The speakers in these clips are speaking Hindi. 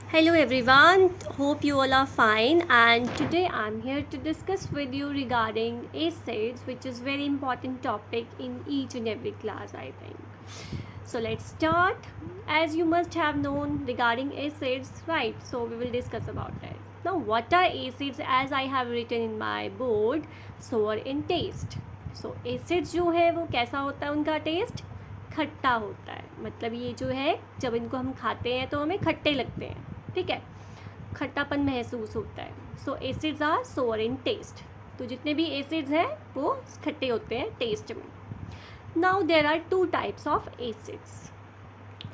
Hello everyone, hope you all are fine, and today I'm here to discuss with you regarding acids, which is very important topic in each and every class I think. So let's start. As you must have known regarding acids, right? So we will discuss about that. Now what are acids? As I have written in my board, sour in taste. So acids जो है वो कैसा होता है उनका टेस्ट खट्टा होता है। मतलब ये जो है जब इनको हम खाते हैं तो हमें खट्टे लगते हैं, ठीक है, खट्टापन महसूस होता है। So acids are sour in taste. तो जितने भी एसिड्स हैं वो खट्टे होते हैं टेस्ट में। Now there are two types of acids.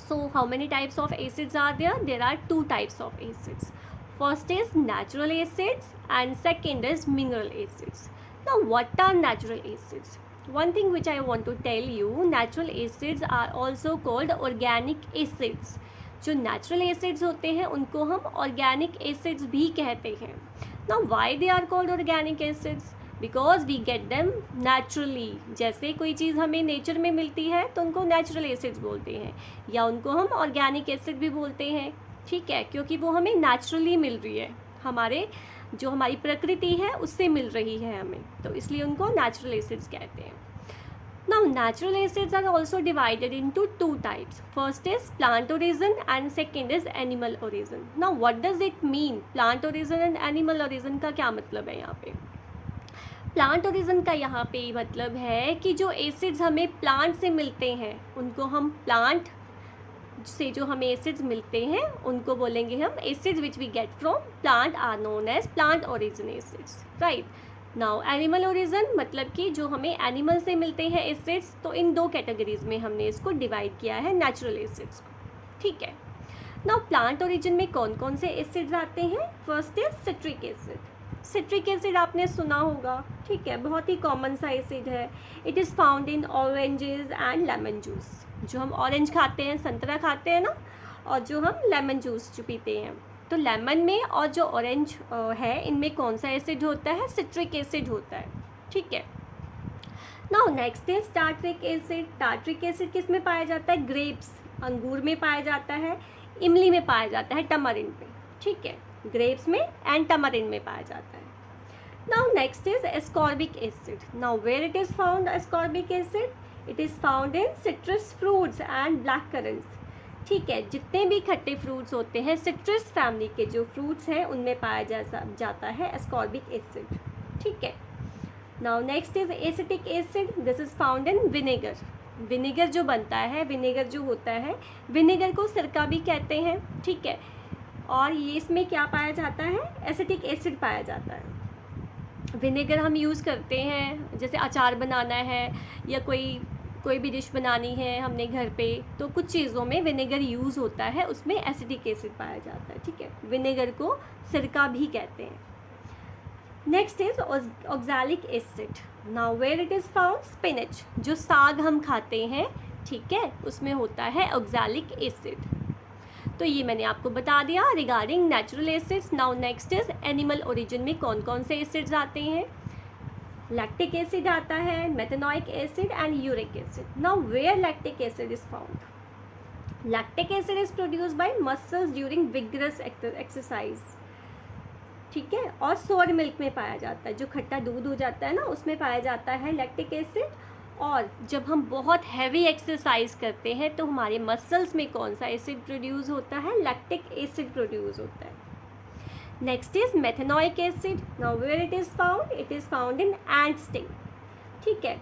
So how many types of acids are there are two types of acids. First is natural acids and second is mineral acids. Now what are natural acids? One thing which I want to tell you, natural acids are also called organic acids. जो नेचुरल एसिड्स होते हैं उनको हम ऑर्गेनिक एसिड्स भी कहते हैं। Now why they are called organic acids? Because we get them naturally. जैसे कोई चीज़ हमें नेचर में मिलती है तो उनको नेचुरल एसिड्स बोलते हैं, या उनको हम ऑर्गेनिक एसिड भी बोलते हैं, ठीक है, क्योंकि वो हमें नेचुरली मिल रही है, हमारे जो हमारी प्रकृति है उससे मिल रही है हमें, तो इसलिए उनको नेचुरल एसिड्स कहते हैं। Now natural acids are also divided into two types. First is plant origin and second is animal origin. Now what does it mean? Plant origin and animal origin का क्या मतलब है यहाँ पे? प्लांट ओरिजिन का यहाँ पे मतलब है कि जो एसिड्स हमें प्लांट से मिलते हैं उनको हम प्लांट से जो हमें एसिड्स मिलते हैं उनको बोलेंगे हम acids which we get from plant are known as plant origin acids, right. Now animal origin मतलब कि जो हमें एनिमल से मिलते हैं एसिड्स, तो इन दो कैटेगरीज में हमने इसको डिवाइड किया है नेचुरल एसिड्स को, ठीक है। नाउ प्लांट ओरिजिन में कौन कौन से एसिड्स आते हैं? First is citric acid. Citric acid आपने सुना होगा, ठीक है, बहुत ही कॉमन सा एसिड है। It is found in oranges and lemon juice. जो हम ऑरेंज खाते हैं, संतरा खाते हैं ना, और जो हम लेमन जूस जो पीते हैं, तो लेमन में और जो ऑरेंज है इनमें कौन सा एसिड होता है? सिट्रिक एसिड होता है, ठीक है। Now next is tartaric acid. Tartaric acid किस में पाया जाता है? ग्रेप्स, अंगूर में पाया जाता है, इमली में पाया जाता है, टमारिन में, ठीक है, ग्रेप्स में एंड टमारिन में पाया जाता है। Now next is ascorbic acid. Now where it is found ascorbic acid? It is found in citrus fruits and black currants, ठीक है। जितने भी खट्टे फ्रूट्स होते हैं, सिट्रस फैमिली के जो फ्रूट्स हैं उनमें पाया जाता है एस्कॉर्बिक एसिड, ठीक है। Now next is acetic acid. This is found in vinegar. Vinegar जो बनता है, विनेगर जो होता है, विनेगर को सिरका भी कहते हैं, ठीक है, और ये इसमें क्या पाया जाता है? एसिटिक एसिड पाया जाता है। विनेगर हम यूज़ करते हैं जैसे अचार बनाना है या कोई भी डिश बनानी है हमने घर पे, तो कुछ चीज़ों में विनेगर यूज़ होता है, उसमें एसिटिक एसिड पाया जाता है, ठीक है। विनेगर को सिरका भी कहते हैं। Next is oxalic acid. Now where it is found? Spinach, जो साग हम खाते हैं, ठीक है, उसमें होता है ऑक्सैलिक एसिड। तो ये मैंने आपको बता दिया regarding natural acids. Now next is animal origin में कौन कौन से एसिड्स आते हैं? लैक्टिक एसिड आता है, methanoic acid and uric acid. Now where lactic acid is found? Lactic acid is produced by muscles during vigorous exercise, ठीक है, और सोर मिल्क में पाया जाता है। जो खट्टा दूध हो जाता है ना, उसमें पाया जाता है लैक्टिक एसिड। और जब हम बहुत हैवी एक्सरसाइज करते हैं तो हमारे मसल्स में कौन सा एसिड प्रोड्यूस होता है? लैक्टिक एसिड प्रोड्यूस होता है। Next is methanoic acid. Now where it is found? It is found in ant sting, ठीक है,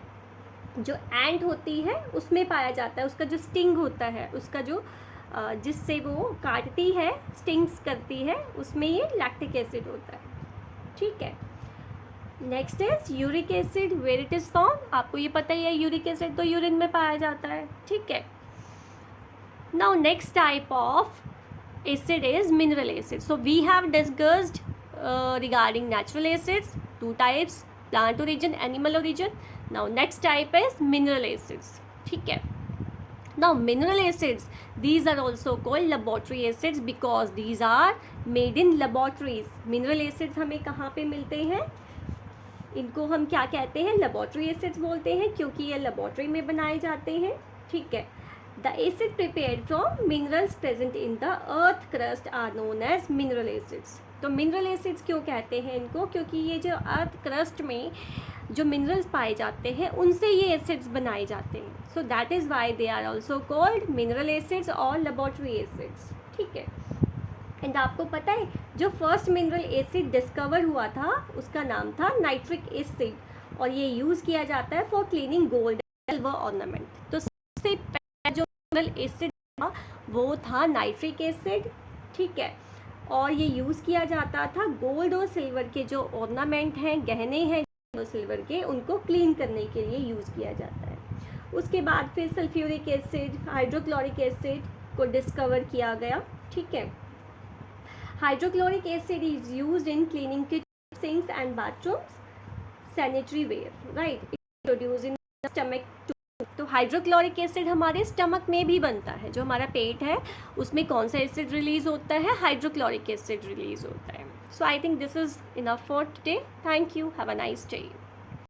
जो एंट होती है उसमें पाया जाता है। उसका जो स्टिंग होता है, उसका जो जिससे वो काटती है, स्टिंग्स करती है, उसमें ये लैक्टिक एसिड होता है, ठीक है। Next is uric acid. Where it is found? आपको ये पता ही है, यूरिक एसिड तो यूरिन में पाया जाता है, ठीक है। Now next type of acid is mineral acid. So we have discussed regarding natural acids, two types, plant origin, animal origin. Now next type is mineral acids, ठीक है। Now mineral acids, these are also called laboratory acids because these are made in laboratories. mineral acids हमें कहाँ पे मिलते हैं? इनको हम क्या कहते हैं? लेबोरेटरी एसिड्स बोलते हैं, क्योंकि ये लेबोरेटरी में बनाए जाते हैं, ठीक है। The acid prepared from minerals present in the earth crust are known as mineral acids. तो मिनरल एसिड्स क्यों कहते हैं इनको, क्योंकि ये जो अर्थ क्रस्ट में जो मिनरल्स पाए जाते हैं उनसे ये एसिड्स बनाए जाते हैं। So that is why they are also called mineral acids और लेबोरेटरी एसिड्स। ठीक है। एंड आपको पता है जो फर्स्ट मिनरल एसिड डिस्कवर हुआ था उसका नाम था नाइट्रिक एसिड, और ये यूज़ किया जाता है for cleaning gold silver ornament. तो सबसे पहला जो मिनरल एसिड था वो था नाइट्रिक एसिड। ठीक है। और ये यूज़ किया जाता था गोल्ड और सिल्वर के जो ऑर्नामेंट हैं, गहने हैं सिल्वर के, उनको क्लीन करने के लिए यूज़ किया जाता है। उसके बाद फिर सल्फ्यूरिक एसिड, हाइड्रोक्लोरिक एसिड को डिस्कवर किया गया। ठीक है। Hydrochloric acid is used in cleaning kitchen sinks and bathrooms, sanitary ware, right, produce in stomach. तो हाइड्रोक्लोरिक एसिड हमारे स्टमक में भी बनता है, जो हमारा पेट है उसमें कौन सा एसिड रिलीज होता है, हाइड्रोक्लोरिक एसिड रिलीज होता है। So I think this is enough for today. Thank you, have a nice day.